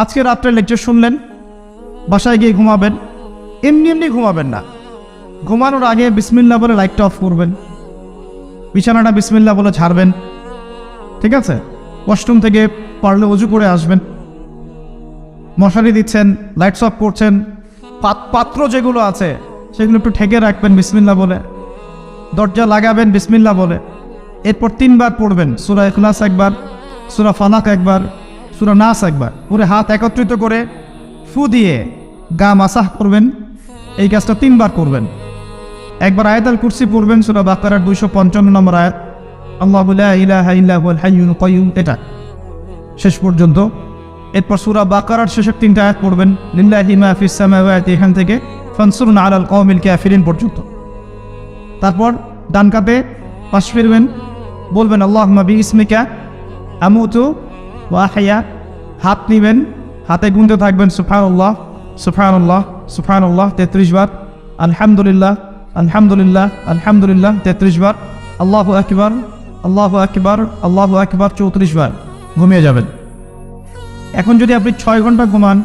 আজকে রাত্রে লেকচার শুনলেন, বাসায় গিয়ে ঘুমাবেন। এমনি এমনি ঘুমাবেন না, ঘুমানোর আগে বিসমিল্লাহ বলে লাইটটা অফ করবেন, বিছানাটা বিসমিল্লাহ বলে ছাড়বেন, ঠিক আছে? ওয়াশরুম থেকে পারলে অজু করে আসবেন। মশারি দিচ্ছেন, লাইটস অফ করছেন, পাত্র যেগুলো আছে সেগুলো একটু ঠেকে রাখবেন বিসমিল্লাহ বলে, দরজা লাগাবেন বিসমিল্লাহ বলে। এরপর 3 বার পড়বেন সূরা ইখলাস একবার, সূরা ফালাক একবার, সূরা নাস একবার, পুরো হাত একত্রিত করে ফু দিয়ে গা মাসাহ করবেন। এই কাজটা 3 বার করবেন। একবার আয়াতুল কুরসি পড়বেন, সূরা বাকারার 255 নম্বর আয়াত, আল্লাহু লা ইলাহা ইল্লা হুয়াল হাইয়ুল কাইয়্যুম, এটা শেষ পর্যন্ত। এরপর সূরা বাকারার শেষের 3টা আয়াত পড়বেন, লিল্লাহি মা ফিস সামাওয়াতি, এখান থেকে ফানসুরনা আলাল কওমিল কাফিরিন পর্যন্ত। তারপর ডান কাতে পাশ ফিরবেন, বলবেন আল্লাহুম্মা বিইসমিকা আমুতু ওয়া আহইয়া। হাত নিবেন, হাতে গুনতে থাকবেন সুবহানাল্লাহ সুবহানাল্লাহ সুবহানাল্লাহ 33 বার, আলহামদুলিল্লাহ আলহামদুলিল্লাহ আলহামদুলিল্লাহ 33 বার, আল্লাহু আকবার আল্লাহু আকবার আল্লাহু আকবার 34 বার। ঘুমিয়ে যাবেন। এখন যদি আপনি 6 ঘন্টা ঘুমান,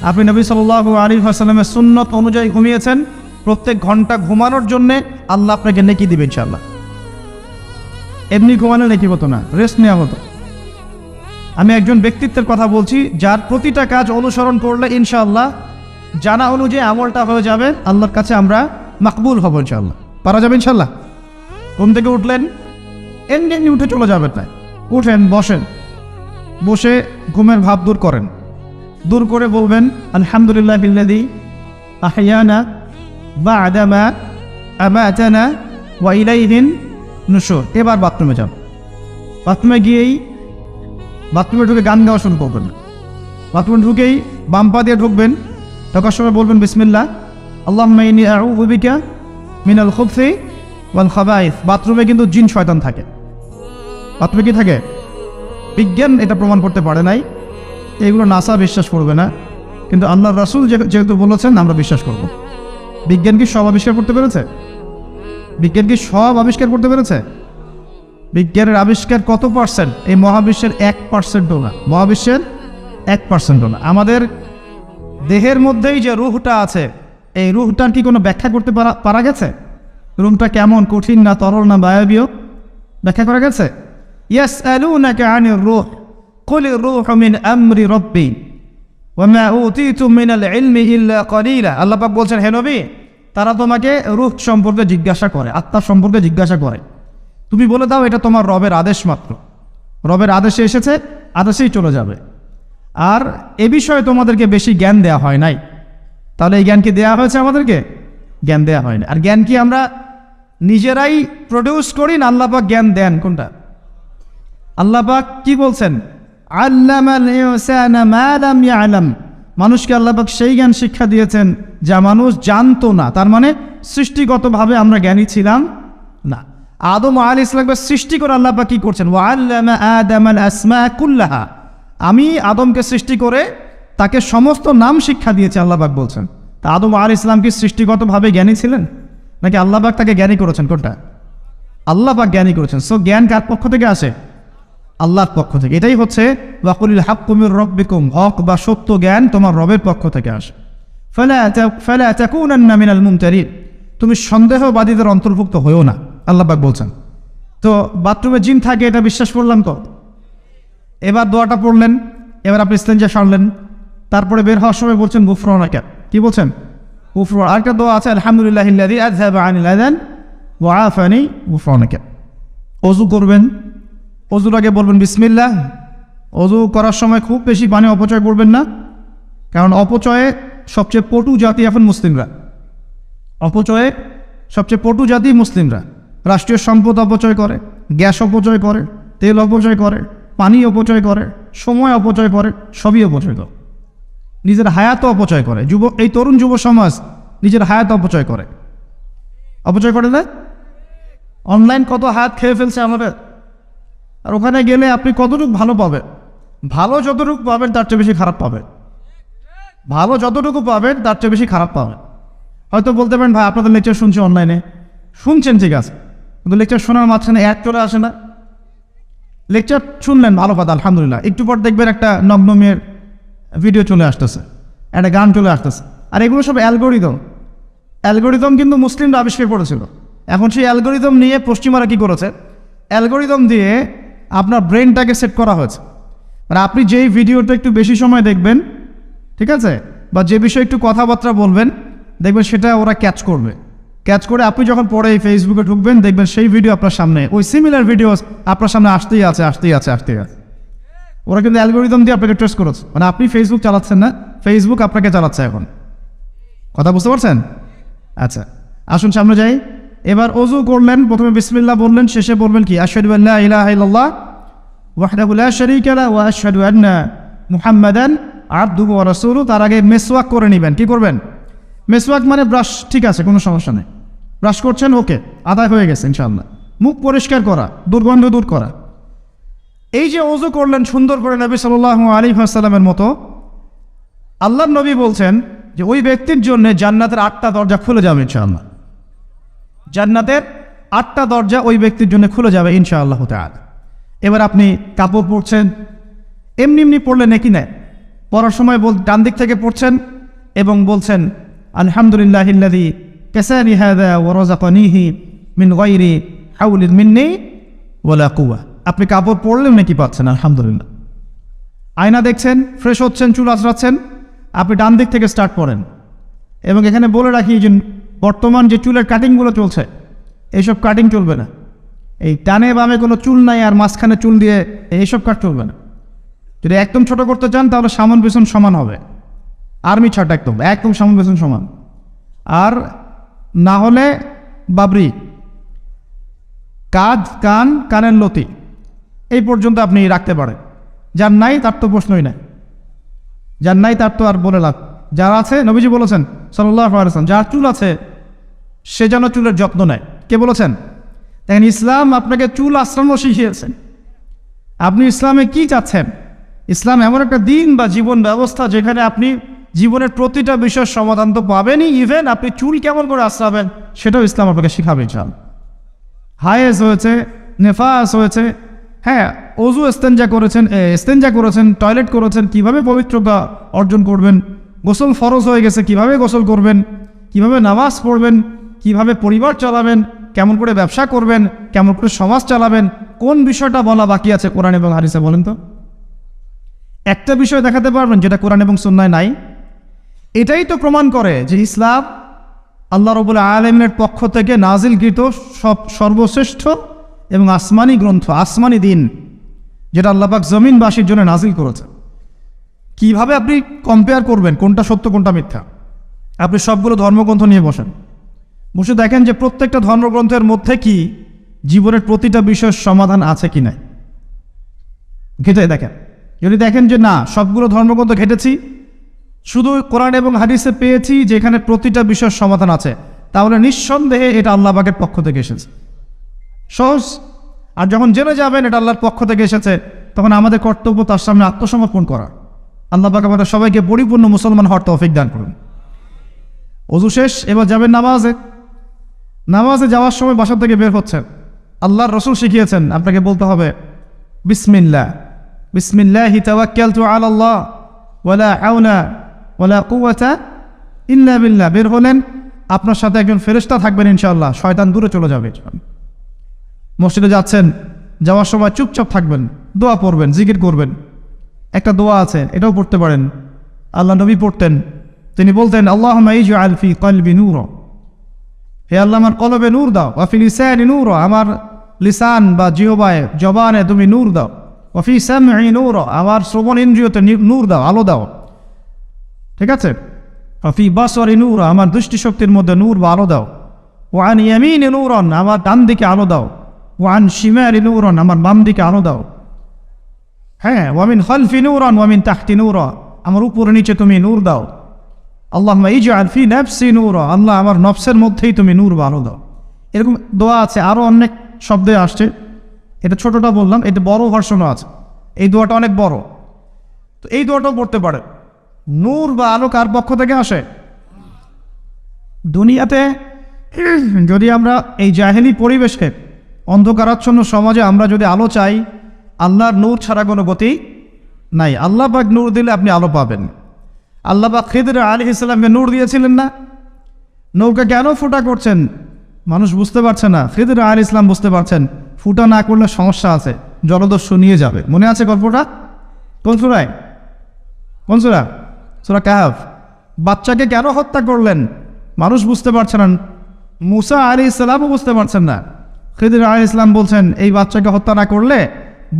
আপনি নবী সাল্লাল্লাহু আলাইহি ওয়াসাল্লামের সুন্নত অনুযায়ী ঘুমিয়েছেন, প্রত্যেক ঘন্টা ঘুমানোর জন্যে আল্লাহ আপনাকে নেকি দিবে ইনশাআল্লাহ। এমনি ঘুমানো নেকি হতো না, রেস্ট নেওয়া হতো। আমি একজন ব্যক্তিত্বের কথা বলছি, যার প্রতিটা কাজ অনুসরণ করলে ইনশাআল্লাহ জানা অনুযায়ী আমলটা হয়ে যাবে, আল্লাহর কাছে আমরা মাকবুল হব ইনশাআল্লাহ। পারা যাবে ইনশাআল্লাহ। ঘুম থেকে উঠলেন, এমনি উঠে চলে যাবেন না, উঠেন, বসেন, বসে ঘুমের ভাব দূর করেন, দূর করে বলবেন আলহামদুলিল্লাহিল্লাযী আহইয়ানা বা'দা মা আমাতানা ওয়া ইলাইহিন নুশুর। এবার বাথরুমে যান। বাথরুমে গিয়েই বাথরুমে ঢুকে গান গাওয়া শুরু করবেন। বাথরুমে ঢুকেই বাম পা দিয়ে ঢুকবেন, ঢোকার সময় বলবেন বিসমিল্লাহ আল্লাহুম্মা ইন্নী আউযু বিকা মিনাল খুবসি ওয়াল খাবাইস। বাথরুমে কিন্তু জিন শয়তান থাকে। বাথরুমে কি থাকে? বিজ্ঞান এটা প্রমাণ করতে পারে নাই, এগুলো নাসা বিশ্বাস করবে না, কিন্তু আল্লাহর রাসূল যেহেতু বলেছেন আমরা বিশ্বাস করব। বিজ্ঞান কি সব আবিষ্কার করতে পেরেছে? বিজ্ঞান কি সব আবিষ্কার করতে পেরেছে? বিজ্ঞানের আবিষ্কার কত পার্সেন্ট? এই মহাবিশ্বের 1%ও না। মহাবিশ্বের 1%ও না। আমাদের দেহের মধ্যেই যে রূহটা আছে, এই রূহটার কি কোনো ব্যাখ্যা করতে পারা গেছে? রূহটা কেমন, কঠিন না তরল না বায়বীয়, ব্যাখ্যা করা গেছে? ইয়াসআলুনাকা আনির রূহ কুলির রূহু মিন আমরি রাব্বি ওয়া মা উতীতুম মিনাল ইলমি ইল্লা কলিলা। আল্লাহ পাক বলছেন, হে নবী, তারা তোমাকে রূহ সম্পর্কে জিজ্ঞাসা করে, আত্মা সম্পর্কে জিজ্ঞাসা করে, তুমি বলে দাও এটা তোমার রবের আদেশ মাত্র। রবের আদেশে এসেছে, আদেশেই চলে যাবে। আর এ বিষয়ে তোমাদেরকে বেশি জ্ঞান দেয়া হয় নাই। তাহলে এই জ্ঞান কি দেয়া হয়েছে আমাদেরকে? জ্ঞান দেয়া হয়নি। আর জ্ঞান কি আমরা নিজেরাই প্রডিউস করি না আল্লাহ পাক জ্ঞান দেন? কোনটা? আল্লাহ পাক কি বলছেন? আল্লামাল ইনসানা মা লাম ইয়ালাম। মানুষকে আল্লাহ পাক সেই জ্ঞান শিক্ষা দিয়েছেন যা মানুষ জানতো না। তার মানে সৃষ্টিগতভাবে আমরা জ্ঞানী ছিলাম না। আদম আলাইহিস সালামকে সৃষ্টি করে আল্লাহ পাক কি করছেন? ওয়া আল্লামা আদামাল আসমা কুল্লাহা। আমি আদমকে সৃষ্টি করে তাকে সমস্ত নাম শিক্ষা দিয়েছি, আল্লাহ পাক বলছেন। তা আদম আলাইহিস সালাম কি সৃষ্টিগতভাবে জ্ঞানী ছিলেন, নাকি আল্লাহ পাক তাকে জ্ঞানী করেছেন? কোনটা? আল্লাহ পাক জ্ঞানী করেছেন। সো জ্ঞান কার পক্ষ থেকে আসে? আল্লাহর পক্ষ থেকে। এটাই হচ্ছে ওয়াকুলিল হাক্কু মির রাব্বিকুম, হক বা সত্য জ্ঞান তোমার রবের পক্ষ থেকে আসে। ফালা তাকুনান্না মিনাল মুমতারিন, তুমি সন্দেহবাদীদের অন্তর্ভুক্ত হয়েও না, আল্লাহ পাক বলছেন। তো বাথরুমে জিন থাকে এটা বিশ্বাস করলাম তো। এবার দোয়াটা পড়লেন, এবার আপনি ইস্তেঞ্জা সারলেন, তারপরে বের হওয়ার সময় বলছেন গুফরানাকা। কি বলছেন? গুফরান। আরেকটা দোয়া আছে, আলহামদুলিল্লাহিল্লাযী আযহাবা আনিল আযান ওয়া আফানি গুফরানাকা। ওযু করবেন, অজুর আগে বলবেন বিসমিল্লাহ। অজু করার সময় খুব বেশি পানি অপচয় করবেন না, কারণ অপচয়ে সবচেয়ে পটু জাতি এখন মুসলিমরা। অপচয়ে সবচেয়ে পটু জাতি মুসলিমরা। রাষ্ট্রীয় সম্পদ অপচয় করে, গ্যাস অপচয় করে, তেল অপচয় করে, পানি অপচয় করে, সময় অপচয় করে, সবই অপচয় করে। নিজের হায়াতও অপচয় করে। এই তরুণ যুব সমাজ নিজের হায়াত অপচয় করে। অপচয় করে না? অনলাইন কত হায়াত খেয়ে ফেলছে আমাদের। আর ওখানে গেলে আপনি কতটুকু ভালো পাবেন? ভালো যতটুকু পাবেন তার চেয়ে বেশি খারাপ পাবেন। ভালো যতটুকু পাবেন তার চেয়ে বেশি খারাপ পাবেন। হয়তো বলতে পারেন, ভাই আপনাদের লেকচার শুনছি অনলাইনে। শুনছেন ঠিক আছে, কিন্তু লেকচার শোনার মাঝখানে অ্যাড চলে আসে না? লেকচার শুনলেন, ভালো কথা, আলহামদুলিল্লাহ। একটু পর দেখবেন একটা নগ্ন মেয়ের ভিডিও চলে আসতেছে, একটা গান চলে আসতেছে, আর এগুলো সব অ্যালগোরিদম কিন্তু মুসলিমরা আবিষ্কার করেছিল। এখন সেই অ্যালগোরিদম নিয়ে পশ্চিমারা কী করেছে, অ্যালগোরিদম দিয়ে আপনার ব্রেনটাকে সেট করা হয়েছে। মানে আপনি যেই ভিডিওটা একটু বেশি সময় দেখবেন, ঠিক আছে, বা যে বিষয়ে একটু কথাবার্তা বলবেন, দেখবেন সেটা ওরা ক্যাচ করে আপনি যখন পরে এই ফেসবুকে ঢুকবেন, দেখবেন সেই ভিডিও আপনার সামনে, ওই সিমিলার ভিডিও আপনার সামনে আসতেই আছে। ওরা কিন্তু অ্যালগোরিদম দিয়ে আপনাকে ট্রেস করেছে। মানে আপনি ফেসবুক চালাচ্ছেন না, ফেসবুক আপনাকে চালাচ্ছে এখন। কথা বুঝতে পারছেন? আচ্ছা, আসুন সামনে যাই। এবার অজু করলেন, প্রথমে বিসমিল্লাহ বললেন, শেষে বলবেন কি, আশহাদু আল্লা ইলাহা ইল্লাল্লাহ ওয়াহদাহু লা শারীকা লাহু ওয়া আশহাদু আন্না মুহাম্মাদান আবদুহু ওয়া রাসূলুহু। তার আগে মেসওয়াক করে নেবেন। কি করবেন? মেসওয়াক মানে ব্রাশ, ঠিক আছে, কোনো সমস্যা নেই। ব্রাশ করছেন, ওকে, আদায় হয়ে গেছে ইনশাআল্লাহ। মুখ পরিষ্কার করা, দুর্গন্ধ দূর করা। এই যে ওযু করলেন সুন্দর করে নবী সাল্লাল্লাহু আলাইহি ওয়াসাল্লামের মতো, আল্লাহর নবী বলছেন যে ওই ব্যক্তির জন্য জান্নাতের 8টা দরজা খুলে যাবে ইনশাআল্লাহ। জান্নাতের 8টা দরজা ওই ব্যক্তির জন্য খুলে যাবে ইনশাআল্লাহ তাআলা। এবার আপনি কাপড় পরছেন, এমনি পড়লেন নাকি না, পড়ার সময় ডান দিক থেকে পড়ছেন এবং বলছেন আলহামদুলিল্লাহিল্লাযী কাসানি হাযা ওয়া রাযাকানিহি মিন গায়রি হাওলিন মিন্নি ওয়ালা কুওয়া। আপনি কাপড় পরলেন নাকি পাচ্ছেন আলহামদুলিল্লাহ। আয়না দেখছেন, ফ্রেশ হচ্ছেন, চুল আঁচড়াচ্ছেন, আপনি ডান দিক থেকে স্টার্ট করেন। এবং এখানে বলে রাখি যে বর্তমান যে চুলের কাটিংগুলো চলছে, এইসব কাটিং চলবে না। এই ডানে বামে কোনো চুল নাই আর মাঝখানে চুল দিয়ে এইসব কাট চলবে না। যদি একদম ছোট করতে চান তাহলে সামন পেছন সমান হবে, আর্মি ছাট, একদম সামন পেছন সমান। আর না হলে বাবরি, কানের লতি এই পর্যন্ত আপনি রাখতে পারেন। যার নাই তার তো প্রশ্নই নাই, যার নাই তার তো আর বলে লাভ। যার আছে, নবীজি বলেছেন সাল্লাল্লাহু আলাইহি ওয়াসাল্লাম, যার চুল আছে সে যেন চুলের যত্ন নেয়। কে বলেছেন? দেখেন, ইসলাম আপনাকে চুল আশ্রানো শিখিয়েছেন। আপনি ইসলামে কি চাচ্ছেন? ইসলাম এমন একটা দিন বা জীবন ব্যবস্থা যেখানে আপনি জীবনের প্রতিটা বিষয়ের সমাধান তো পাবেনই, ইভেন আপনি চুল কেমন করে আশ্রাবেন সেটাও ইসলাম আপনাকে শিখাবে। চাল হায়েজ হয়েছে, নেফাস হয়েছে, হ্যাঁ, অজু ইস্তেঞ্জা করেছেন, টয়লেট করেছেন, কিভাবে পবিত্রতা অর্জন করবেন, গোসল ফরজ হয়ে গেছে, কিভাবে গোসল করবেন, কিভাবে নামাজ পড়বেন, কিভাবে পরিবার চালাবেন, কেমন করে ব্যবসা করবেন, কেমন করে সমাজ চালাবেন, কোন বিষয়টা বলা বাকি আছে কোরআন এবং হাদিসে বলেন তো? একটা বিষয় দেখাতে পারবেন যেটা কোরআন এবং সুন্নায় নাই? এটাই তো প্রমাণ করে যে ইসলাম আল্লাহ রাব্বুল আলামিনের পক্ষ থেকে নাজিলকৃত সর্বশ্রেষ্ঠ এবং আসমানি গ্রন্থ, আসমানি দিন, যেটা আল্লাহ পাক জমিনবাসীর জন্য নাজিল করেছে। কিভাবে আপনি কম্পেয়ার করবেন কোনটা সত্য কোনটা মিথ্যা? আপনি সবগুলো ধর্মগ্রন্থ নিয়ে বসে দেখেন যে প্রত্যেকটা ধর্মগ্রন্থের মধ্যে কি জীবনের প্রতিটা বিষয়ের সমাধান আছে কি নাই, ঘেটে দেখেন। যদি দেখেন যে না, সবগুলো ধর্মগ্রন্থ ঘেটেছি, শুধু কোরআন এবং হাদিসে পেয়েছি যেখানে প্রতিটা বিষয়ের সমাধান আছে, তাহলে নিঃসন্দেহে এটা আল্লাহ পাকের পক্ষ থেকে এসেছে, সহজ। আর যখন জেনে যাবেন এটা আল্লাহর পক্ষ থেকে এসেছে, তখন আমাদের কর্তব্য তার সামনে আত্মসমর্পণ করা। আল্লাহ পাক আমাদের সবাইকে পরিপূর্ণ মুসলমান হওয়ার তৌফিক দান করুন। ওযু শেষ, এবার যাবেন নামাজে যাওয়ার সময় বাসা থেকে বের হচ্ছেন, আল্লাহর রাসূল শিখিয়েছেন আপনাকে বলতে হবে বিসমিল্লাহি তাওয়াক্কালতু আলাল্লাহ ওয়ালা হাওলা ওয়ালা কুওয়াতা ইল্লা বিল্লাহ। বের হলেন, আপনার সাথে একজন ফেরেশতা থাকবেন ইনশাআল্লাহ, শয়তান দূরে চলে যাবে। মসজিদে যাচ্ছেন, যাওয়ার সময় চুপচাপ থাকবেন, দোয়া পড়বেন, জিকির করবেন। একটা দোয়া আছে, এটাও পড়তে পারেন, আল্লাহ নবী পড়তেন। তিনি বলতেন আল্লাহুম্মা ইজআল ফি কলবি নূরা, হে আল্লাহ আমার কলবে নূর দাও, ওয়া ফি লিসানি নূরা, আমার লিসান বা জিহ্বায় জবানে তুমি নূর দাও, ওয়া ফি সামঈ নূরা, আমার শ্রবণ ইন্দ্রিয়তে নূর দাও, আলো দাও, ঠিক আছে, ওয়া ফি বাসরি নূরা, আমার দৃষ্টিশক্তির মধ্যে নূর বা আলো দাও, ওয়া আন ইয়ামিনি নূরান, আমার ডান দিকে আলো দাও, ওয়া আন শিমালি নূরান, আমার বাম দিকে আলো দাও, হ্যাঁ, ওয়া মিন খালফি নূরান ওয়া মিন তাহতি নূরা, আমার উপরে নিচে তুমি নূর দাও। আল্লাহুম্মা ইজআল ফি নাফসি নূরা, আল্লাহ আমার নফসের মধ্যেই তুমি নূর বা আলো দাও। এরকম দোয়া আছে, আরও অনেক শব্দে আসছে। এটা ছোটটা বললাম, এটা বড় ভার্সনও আছে। এই দোয়াটা অনেক বড়, তো এই দোয়াটাও পড়তে পারে। নূর বা আলো কার পক্ষ থেকে আসে? দুনিয়াতে যদি আমরা এই জাহেলি পরিবেশে, অন্ধকারাচ্ছন্ন সমাজে আমরা যদি আলো চাই, আল্লাহর নূর ছাড়া কোনো গতি নাই। আল্লাহ পাক নূর দিলে আপনি আলো পাবেন। আল্লাহ পাক খিদর আলাইহিস সালামকে নূর দিয়েছিলেন না? নৌকা কেন ফুটা করছেন মানুষ বুঝতে পারছে না, খিদর আলাইহিস সালাম বুঝতে পারছেন ফুটা না করলে সমস্যা আছে, জলদস্যু নিয়ে যাবে। মনে আছে গল্পটা? কোন সূরায়? কোন সূরা? সূরা কাহফ। বাচ্চাকে কেন হত্যা করলেন মানুষ বুঝতে পারছে না, মুসা আলাইহিস সালামও বুঝতে পারছেন না। খিদর আলাইহিস সালাম বলছেন এই বাচ্চাকে হত্যা না করলে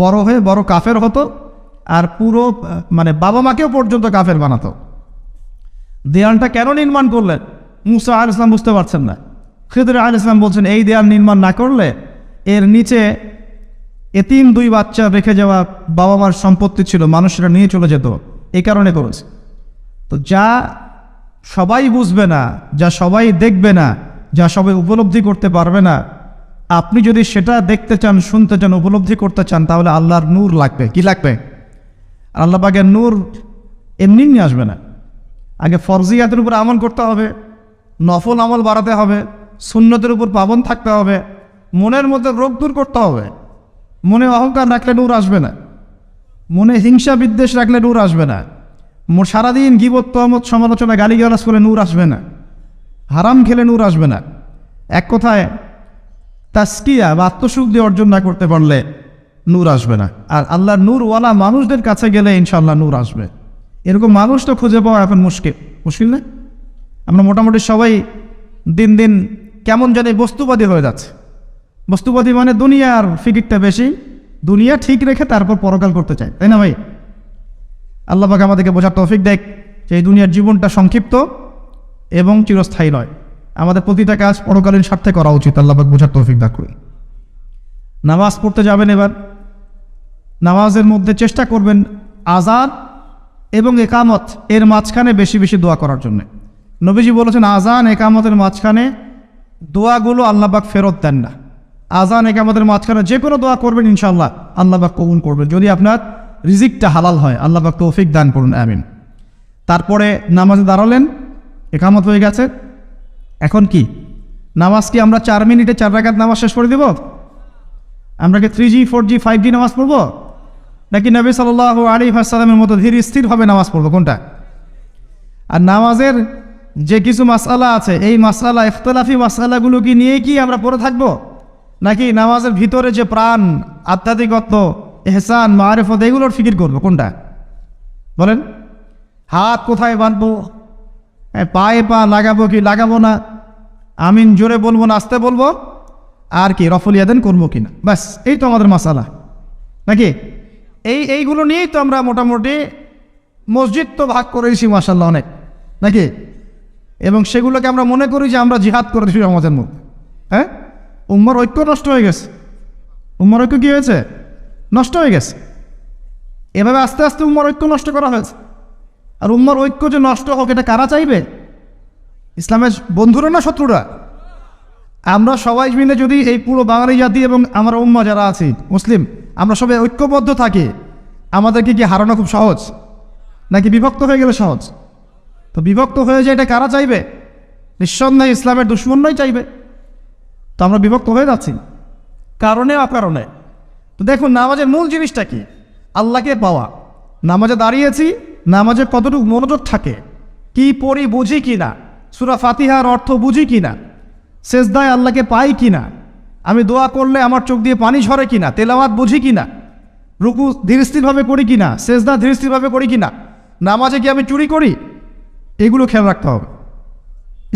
বড় হয়ে বড় কাফের হতো, আর পুরো বাবা মাকেও পর্যন্ত কাফের বানাতো। দেয়ালটা কেন নির্মাণ করলেন মুসা আলাইহিস সালাম বুঝতে পারছেন না। খিদর আলাইহিস সালাম বলছেন এই দেয়াল নির্মাণ না করলে এর নিচে এতিম 2 বাচ্চা রেখে যাওয়া বাবা মার সম্পত্তি ছিল, মানুষরা নিয়ে চলে যেত, এই কারণে করেছে। তো যা সবাই বুঝবে না, যা সবাই দেখবে না, যা সবাই উপলব্ধি করতে পারবে না, আপনি যদি সেটা দেখতে চান, শুনতে চান, উপলব্ধি করতে চান, তাহলে আল্লাহর নূর লাগবে। কি লাগবে? আল্লাহ পাকের নূর এমনি নিয়ে আসবে না। আগে ফরজিয়াতের উপর আমল করতে হবে, নফল আমল বাড়াতে হবে, সুন্নতের উপর পাবন থাকতে হবে, মনের মধ্যে রোগ দূর করতে হবে। মনে অহংকার রাখলে নূর আসবে না, মনে হিংসা বিদ্বেষ রাখলে নূর আসবে না, সারাদিন গীবত তহমত সমালোচনা গালিগালাজ করে নূর আসবে না, হারাম খেলে নূর আসবে না। এক কথায় তাসকিয়া বা আত্মসুখ দিয়ে অর্জন না করতে পারলে নূর আসবে না। আর আল্লাহর নূরওয়ালা মানুষদের কাছে গেলে ইনশাআল্লাহ নূর আসবে। এরকম মানুষ তো খুঁজে পাওয়া এখন মুশকিল না? আমরা মোটামুটি সবাই দিন দিন কেমন জানি বস্তুবাদী হয়ে যাচ্ছে। বস্তুবাদী মানে দুনিয়ার ফিকিরটা বেশি, দুনিয়া ঠিক রেখে তারপর পরকাল করতে চায়, তাই না ভাই? আল্লাহ পাক আমাদেরকে বোঝার তৌফিক দেখ যে এই দুনিয়ার জীবনটা সংক্ষিপ্ত এবং চিরস্থায়ী নয়। আমাদের প্রতিটা কাজ পরকালীন স্বার্থে করা উচিত। আল্লাহ পাক বোঝার তৌফিক দান করুন। নামাজ পড়তে যাবেন, এবার নামাজের মধ্যে চেষ্টা করবেন আযান এবং একামত এর মাঝখানে বেশি বেশি দোয়া করার জন্য। নবীজি বলেছেন আযান একামতের মাঝখানে দোয়াগুলো আল্লাহ পাক ফেরত দেন না। আযান একামতের মাঝখানে যে কোনো দোয়া করবেন ইনশাআল্লাহ আল্লাহ পাক কবুল করবেন, যদি আপনার রিজিকটা হালাল হয়। আল্লাহ পাক তৌফিক দান করুন, আমিন। তারপরে নামাজে দাঁড়ালেন, একামত হয়ে গেছে, এখন কি নামাজ কি আমরা 4 মিনিটে 4 রাকাত নামাজ শেষ করে দেব? আমরা কি 3G 4G 5G নামাজ পড়বো, নাকি নবী সাল্লাল্লাহু আলাইহি ওয়াসাল্লামের মতো ধীর স্থিরভাবে নামাজ পড়বো, কোনটা? আর নামাজের যে কিছু মাসআলা আছে, এই মাসআলা ইখতিলাফি মাসআলাগুলো কি নিয়ে কি আমরা পড়ে থাকবো, নাকি নামাজের ভিতরে যে প্রাণ, আধ্যাত্মিকত্ব, ইহসান, মারিফত, এগুলোর ফিকির করবো, কোনটা বলেন? হাত কোথায় বাঁধবো, পায়ে পা লাগাবো কি লাগাবো না, আমিন জোরে বলবো না আস্তে বলবো, আর কি রফল ইয়াদান করবো কিনা, ব্যাস এই তো আমাদের মাসালা, নাকি? এইগুলো নিয়েই তো আমরা মোটামুটি মসজিদ তো ভাগ করেছি মাশাআল্লাহ অনেক, নাকি? এবং সেগুলোকে আমরা মনে করি যে আমরা জিহাদ করেছি আমাদের মধ্যে। হ্যাঁ, উম্মার ঐক্য নষ্ট হয়ে গেছে। উম্মার ঐক্য কী হয়েছে? নষ্ট হয়ে গেছে। এভাবে আস্তে আস্তে উম্মার ঐক্য নষ্ট করা হয়েছে। আর উম্মার ঐক্য যে নষ্ট হোক এটা কারা চাইবে? ইসলামের বন্ধুরা না শত্রুরা? আমরা সবাই মিলে যদি এই পুরো বাঙালি জাতি এবং আমরা উম্মা যারা আছি মুসলিম, আমরা সবাই ঐক্যবদ্ধ থাকি, আমাদেরকে কি হারানো খুব সহজ, নাকি বিভক্ত হয়ে গেলে সহজ? তো বিভক্ত হয়ে যায় এটা কারা চাইবে? নিঃসন্দেহে ইসলামের দুশ্মনরাই চাইবে। তো আমরা বিভক্ত হয়ে যাচ্ছি কারণে অকারণে। তো দেখুন নামাজের মূল জিনিসটা কি? আল্লাহকে পাওয়া। নামাজে দাঁড়িয়েছি, নামাজে কতটুকু মনোযোগ থাকে, কি পড়ি বুঝি কি না, সূরা ফাতিহার অর্থ বুঝি কি না, সেজদায় আল্লাহকে পাই কি না, আমি দোয়া করলে আমার চোখ দিয়ে পানি ঝরে কি না, তেলাওয়াত বুঝি কি না, রুকু ধীরস্থিরভাবে করি কি না, সেজদা ধীরস্থিরভাবে করি কি না, নামাজে কি আমি চুরি করি, এগুলো খেয়াল রাখতে হবে।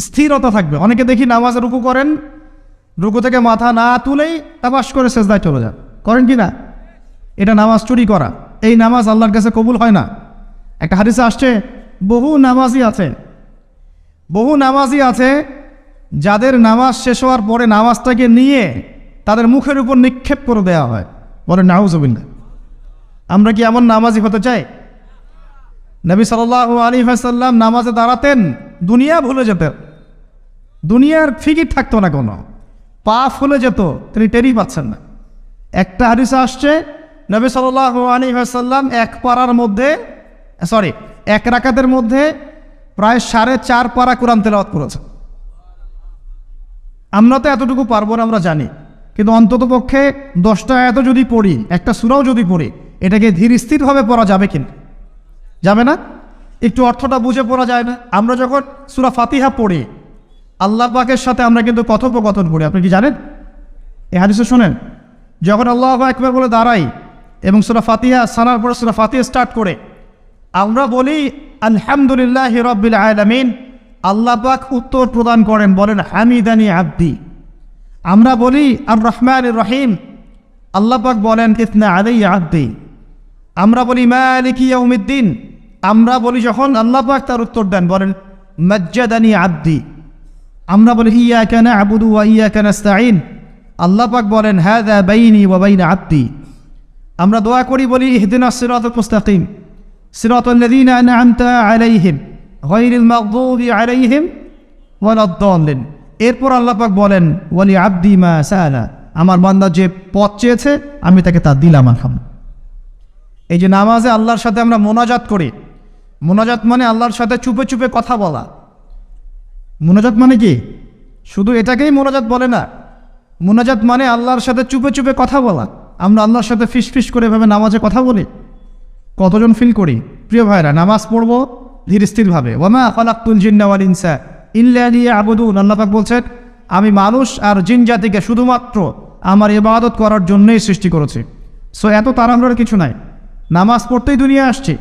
স্থিরতা থাকবে। অনেকে দেখি নামাজে রুকু করেন, রুকু থেকে মাথা না তুলেই তাবাস করে সেজদায় চলে যান, করেন কি না? এটা নামাজ চুরি করা। এই নামাজ আল্লাহর কাছে কবুল হয় না। একটা হাদিসে আসছে বহু নামাজি আছে যাদের নামাজ শেষ হওয়ার পরে নামাজটাকে নিয়ে তাদের মুখের উপর নিক্ষেপ করে দেওয়া হয়। বলে নাউজুবিল্লাহ। আমরা কি এমন নামাজি হতে চাই? নবী সাল্লাল্লাহু আলাইহি ওয়াসাল্লাম নামাজে দাঁড়াতেন, দুনিয়া ভুলে যেতেন, দুনিয়ার ফিকির থাকতো না, কোনো পা ফুলে যেত, তিনি টেরই পাচ্ছেন না। একটা হাদিসে আসছে নবী সাল্লাল্লাহু আলাইহি ওয়াসাল্লাম এক রাকাতের মধ্যে প্রায় 4.5 পারা কোরআন তেলাওয়াত করেছেন। আমরা তো এতটুকু পারবো না, আমরা জানি, কিন্তু অন্তত পক্ষে 10টা আয়াত যদি পড়ি, একটা সূরাও যদি পড়ি, এটাকে ধীর স্থিরভাবে পড়া যাবে কিনা? যাবে না? একটু অর্থটা বুঝে পড়া যায় না? আমরা যখন সূরা ফাতিহা পড়ি, আল্লাহ পাকের সাথে আমরা কিন্তু কথোপকথন করি। আপনি কি জানেন? এই হাদিসে শোনেন, যখন আল্লাহু আকবার বলে দাঁড়াই এবং সূরা ফাতিহা সানার পরে সূরা ফাতিহা স্টার্ট করে আমরা বলি আলহামদুলিল্লাহি রাব্বিল আলামিন, আল্লাহ পাক উত্তর প্রদান করেন, বলেন হামিদানি আব্দি। আমরা বলি আর রহমানির রহিম, আল্লাহ পাক বলেন ইসনা আলাইয়া আব্দি। আমরা বলি মালিকি ইয়াউমিদ্দিন, আমরা বলি যখন আল্লাহ পাক তার উত্তর দেন বলেন মাজ্জাদানি আব্দি। আমরা বলি ইয়াকা না'বুদু ওয়া ইয়াকা নাস্তাঈন, আল্লাহ পাক বলেন হাযা বাইনি ওয়া বাইনা আব্দি। আমরা দোয়া করি বলি ইহদিনাস সিরাতাল মুস্তাকিম সিরাতাল লাযীনা আন'আমতা আলাইহিম গায়রিল মাগদুবি আলাইহিম ওয়ালাদ-দাল্লিন। এরপর আল্লাহ পাক বলেন ওয়ালি আব্দি মা সাআলা, আমার বান্দা যে পথ চেয়েছে আমি তাকে তা দিলাম আলহামদুলিল্লাহ। এই যে নামাজে আল্লাহর সাথে আমরা মোনাজাত করি, মোনাজাত মানে আল্লাহর সাথে চুপে চুপে কথা বলা। মোনাজাত মানে কি? শুধু এটাকেই মোনাজাত বলে না, মোনাজাত মানে আল্লাহর সাথে চুপে চুপে কথা বলা। আমরা আল্লাহর সাথে ফিস ফিস করে এভাবে নামাজে কথা বলি, কতজন ফিল করি? প্রিয় ভাইরা, নামাজ পড়বো ধীর স্থিরভাবে। ওয়ামা খালাকতুল জিন্না ওয়াল ইনসা ইল্লা লিয়াবুদুন, আল্লাহ পাক বলছেন আমি মানুষ আর জিন জাতিকে শুধুমাত্র আমার ইবাদত করার জন্যই সৃষ্টি করেছি। সো এত তাড়াহুড়োর কিছু নাই, নামাজ পড়তেই দুনিয়া আসছে,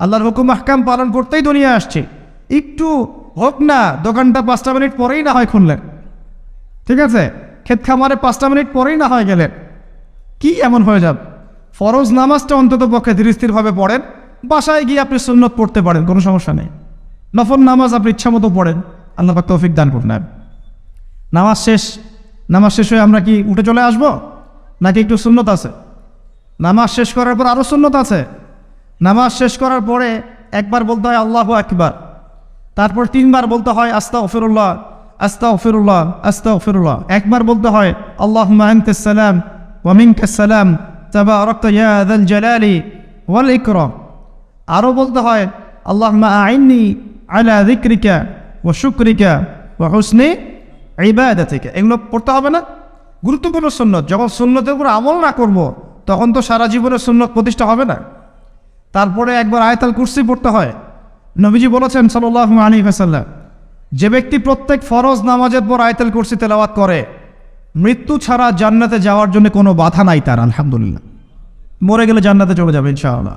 আল্লাহর হুকুম আহকাম পালন করতেই দুনিয়া আসছে। একটু হোক না, দোকানটা 5টা মিনিট পরেই না হয় খুললেন, ঠিক আছে, ক্ষেত খামারে 5টা মিনিট পরেই না হয় গেলেন, কি এমন হয়ে যাবে? ফরজ নামাজটা অন্তত পক্ষে ধীর স্থিরভাবে পড়েন, বাসায় গিয়ে আপনি সুন্নত পড়তে পারেন, কোনো সমস্যা নেই। নফল নামাজ আপনি ইচ্ছা মতো পড়েন, আল্লাহ পাক তৌফিক দান করুন। নামাজ শেষ, নামাজ শেষ হয়ে আমরা কি উঠে চলে আসব, নাকি একটু সুন্নত আছে? নামাজ শেষ করার পর আরও সুন্নত আছে। নামাজ শেষ করার পরে একবার বলতে হয় আল্লাহু আকবার, তারপর 3বার বলতে হয় আস্তাগফিরুল্লাহ আস্তাগফিরুল্লাহ আস্তাগফিরুল্লাহ। একবার বলতে হয় আল্লাহুম্মা আনতাস সালাম ওয়া মিনকাস সালাম তাবারাকতা ইয়া যাল জালালি ওয়াল ইকরাম। আরও বলতে হয় আল্লাহুম্মা আইন্নি আলা যিকরিকা ওয়া শুকরিকা ওয়া হুসনি ইবাদাতিকা। এগুলো পড়তে হবে না? গুরুত্বপূর্ণ সুন্নত। যখন সুন্নতের উপর আমল না করব তখন তো সারা জীবনের সুন্নত প্রতিষ্ঠা হবে না। তারপরে একবার আয়াতুল কুরসি পড়তে হয়। নবীজি বলেছেন সাল্লাল্লাহু আলাইহি ওয়াসাল্লাম, যে ব্যক্তি প্রত্যেক ফরজ নামাজের পর আয়াতুল কুরসি তেলাওয়াত করে মৃত্যু ছাড়া জান্নাতে যাওয়ার জন্য কোনো বাধা নাই তার, আলহামদুলিল্লাহ। মরে গেলে জান্নাতে চলে যাবে ইনশাআল্লাহ।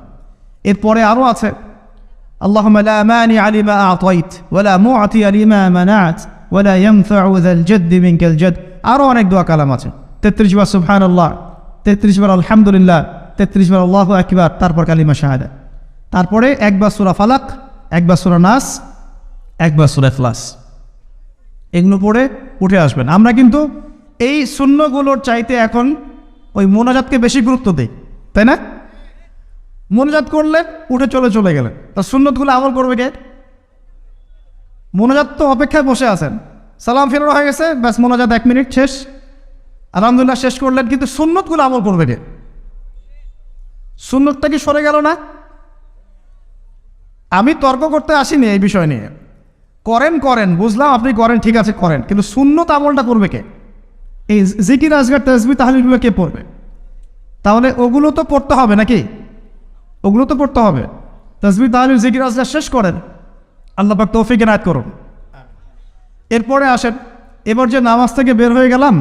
এরপরে আরও আছে আল্লাহুম্মা লা মানিআ লিমা আ'তাইত ওয়া লা মু'তিয়া লিমা মানা'ত ওয়া লা ইয়ানফা'ু যাল জাদ্দি মিনকাল জাদ। আরও অনেক দোয়া কালাম আছে, 33 বার সুবহানাল্লাহ, 33 বার আলহামদুলিল্লাহ, 33 বার আল্লাহু আকবার, তারপর কালিমা শাহাদা, তারপরে একবার সূরা ফালাক, একবার সূরা নাস, একবার সূরা ইখলাস। এগুলো পড়ে উঠে আসবেন। আমরা কিন্তু এই সুন্নগুলোর চাইতে এখন ওই মোনাজাতকে বেশি গুরুত্ব দিই, তাই না? মোনাজাত করলেন, উঠে চলে গেলেন, তার সুন্নতগুলো আমল করবে কে? মোনাজাত তো অপেক্ষায় বসে আছেন, সালাম ফেরানো হয়ে গেছে, ব্যাস মোনাজাত 1 মিনিট শেষ, আলহামদুলিল্লাহ শেষ করলেন, কিন্তু সুন্নতগুলো আমল করবে কে? সুন্নতটা কি সরে গেল না? আমি তর্ক করতে আসিনি এই বিষয় নিয়ে। করেন বুঝলাম, আপনি করেন, ঠিক আছে করেন, কিন্তু সুন্নত আমলটা করবে কে? এই জিকির আজগার তাসবিহ তাহলিলগুলো কে পড়বে? তাহলে ওগুলো তো পড়তে হবে নাকি? ওগুলো তো পড়তে হবে। তাসবিহ তাহলিল জিকির আজগার শেষ করেন, আল্লাহ পাক তৌফিক এনায়েত করুন। এরপরে আসেন, এবার যে নামাজ থেকে বের হয়ে গেলাম,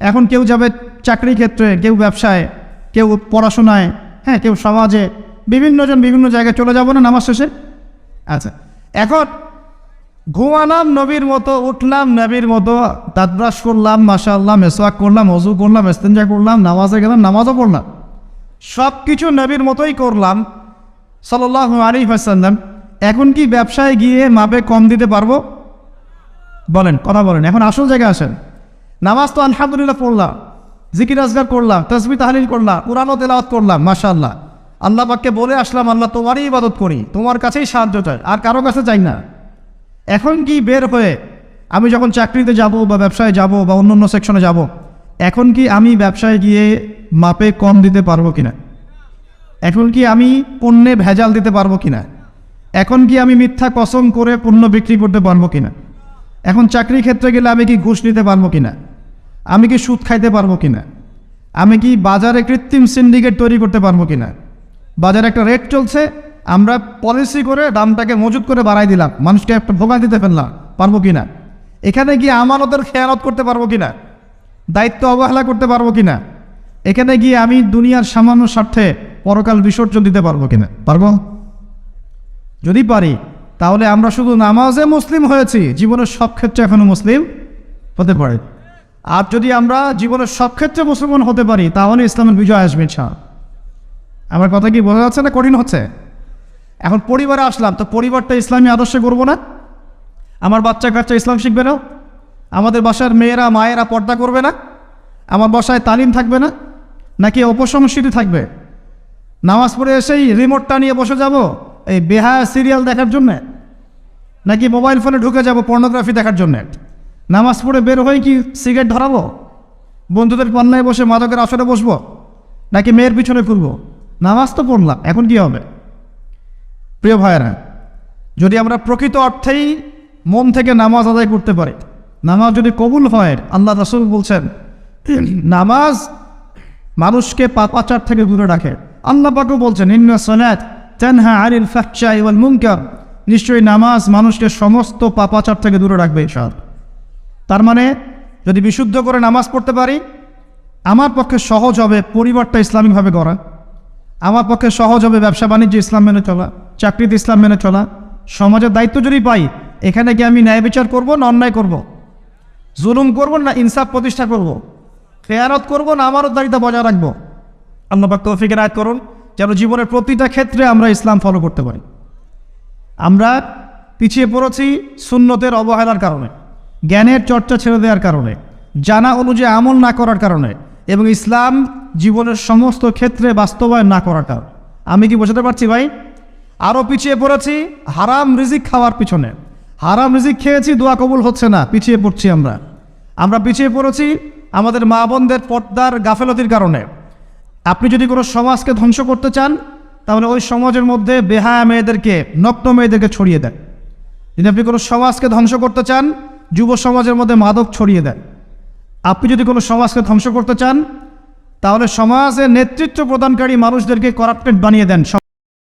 এখন কেউ যাবে চাকরি ক্ষেত্রে, কেউ ব্যবসায়, কেউ পড়াশোনায়, হ্যাঁ, কেউ সমাজে, বিভিন্নজন বিভিন্ন জায়গায় চলে যাব না নামাজ শেষে? আচ্ছা, এখন ঘুমালাম নবীর মতো, উঠলাম নবীর মতো, দাঁত ব্রাশ করলাম, মাশাআল্লাহ, মেসওয়াক করলাম, ওযু করলাম, ইস্তেনজা করলাম, নামাজে গেলাম, নামাজও পড়লাম, সব কিছু নবীর মতোই করলাম সাল্লাল্লাহু আলাইহি ওয়াসাল্লাম। এখন কি ব্যবসায় গিয়ে মাপে কম দিতে পারবো? বলেন, কথা বলেন। এখন আসল জায়গায় আসেন। নামাজ তো আলহামদুলিল্লাহ পড়লাম, জিকির আজগার করলাম, তাসবিহ তাহলিল করলাম, কুরআনও তেলাওয়াত করলাম, মাশাআল্লাহ, আল্লাহ পাককে বলে আসলাম আল্লাহ তোমারই ইবাদত করি, তোমার কাছেই সাহায্য চাই, আর কারো কাছে চাই না। এখন কি বের হয়ে আমি যখন চাকরিতে যাব বা ব্যবসায় যাব বা অন্য সেকশনে যাব, এখন কি আমি ব্যবসায় গিয়ে মাপে কম দিতে পারবো কিনা? এখন কি আমি পণ্যে ভেজাল দিতে পারবো কিনা? এখন কি আমি মিথ্যা কসম করে পণ্য বিক্রি করতে পারবো কিনা? এখন চাকরি ক্ষেত্রে গেলে আমি কি ঘুষ নিতে পারবো কিনা? আমি কি সুদ খাইতে পারবো কিনা? আমি কি বাজারে কৃত্রিম সিন্ডিকেট তৈরি করতে পারবো কিনা? বাজারে একটা রেট চলছে, আমরা পলিসি করে দামটাকে মজুত করে বাড়াই দিলাম, মানুষকে একটা ভোগান দিতে ফেললাম, পারবো কি না? এখানে গিয়ে আমানতের খেয়ানত করতে পারবো কি না? দায়িত্ব অবহেলা করতে পারবো কি না? এখানে গিয়ে আমি দুনিয়ার সামান্য স্বার্থে পরকাল বিসর্জন দিতে পারবো কিনা? পারবো? যদি পারি তাহলে আমরা শুধু নামাজে মুসলিম হয়েছি, জীবনের সব ক্ষেত্রে এখনো মুসলিম হতে পারি। আর যদি আমরা জীবনের সব ক্ষেত্রে মুসলমান হতে পারি তাহলে ইসলামের বিজয় আসবে ইনশাআল্লাহ। আমার কথা কি বোঝা যাচ্ছে না কঠিন হচ্ছে? এখন পরিবারে আসলাম, তো পরিবারটা ইসলামী আদর্শে করবো না? আমার বাচ্চা কাচ্চা ইসলাম শিখবে না? আমাদের বাসার মেয়েরা মায়েরা পর্দা করবে না? আমার বাসায় তালিম থাকবে না? নাকি অপসংস্কৃতি থাকবে? নামাজ পড়ে এসেই রিমোটটা নিয়ে বসে যাব এই বেহায়া সিরিয়াল দেখার জন্যে, নাকি মোবাইল ফোনে ঢুকে যাব পর্নোগ্রাফি দেখার জন্যে? নামাজ পড়ে বের হয়ে কি সিগারেট ধরাবো? বন্ধুদের পান্নায় বসে মাদকের আসরে বসবো? নাকি মেয়ের পিছনে ঘুরবো? নামাজ তো পড়লাম, এখন কি হবে? প্রিয় ভাইয়েরা, যদি আমরা প্রকৃত অর্থেই মন থেকে নামাজ আদায় করতে পারি, নামাজ যদি কবুল হয়, আল্লাহ রাসূল বলছেন নামাজ মানুষকে পাপাচার থেকে দূরে রাখে। আল্লাহ পাকও বলছেন ইন্না সালাত তানহা আনিল ফাহশাই ওয়াল মুনকার, নিশ্চয়ই নামাজ মানুষকে সমস্ত পাপাচার থেকে দূরে রাখবে ইনশাআল্লাহ। তার মানে যদি বিশুদ্ধ করে নামাজ পড়তে পারি, আমার পক্ষে সহজ হবে পরিবারটা ইসলামিকভাবে গড়া, আমার পক্ষে সহজ হবে ব্যবসা বাণিজ্য ইসলাম মেনে চলা, চাকরিতে ইসলাম মেনে চলা। সমাজের দায়িত্ব যদি পাই, এখানে কি আমি ন্যায় বিচার করবো না অন্যায় করব? জুলুম করব না ইনসাফ প্রতিষ্ঠা করব? খেয়ানত করব না আমানতদারিতা বজায় রাখবো? আল্লাহ পাক তৌফিক এনায়েত করুন যেন জীবনের প্রতিটা ক্ষেত্রে আমরা ইসলাম ফলো করতে পারি। আমরা পিছিয়ে পড়েছি সুন্নতের অবহেলার কারণে, জ্ঞানের চর্চা ছেড়ে দেওয়ার কারণে, জানা অনুযায়ী আমল না করার কারণে, এবং ইসলাম জীবনের সমস্ত ক্ষেত্রে বাস্তবায়ন না করার কারণে। আমি কি বোঝাতে পারছি ভাই? আরও পিছিয়ে পড়েছি হারাম রিজিক খাওয়ার পিছনে। হারাম রিজিক খেয়েছি, দোয়া কবুল হচ্ছে না, পিছিয়ে পড়ছি আমরা পিছিয়ে পড়েছি আমাদের মা বোনদের পর্দার গাফেলতির কারণে। আপনি যদি কোনো সমাজকে ধ্বংস করতে চান, তাহলে ওই সমাজের মধ্যে বেহায়া মেয়েদেরকে, নগ্ন মেয়েদেরকে ছড়িয়ে দেন। যদি আপনি কোনো সমাজকে ধ্বংস করতে চান, যুব সমাজের মধ্যে মাদক ছড়িয়ে দেন। আপনি যদি কোনো সমাজকে ধ্বংস করতে চান, তাহলে সমাজে নেতৃত্ব প্রদানকারী মানুষদেরকে করাপ্টেড বানিয়ে দেন।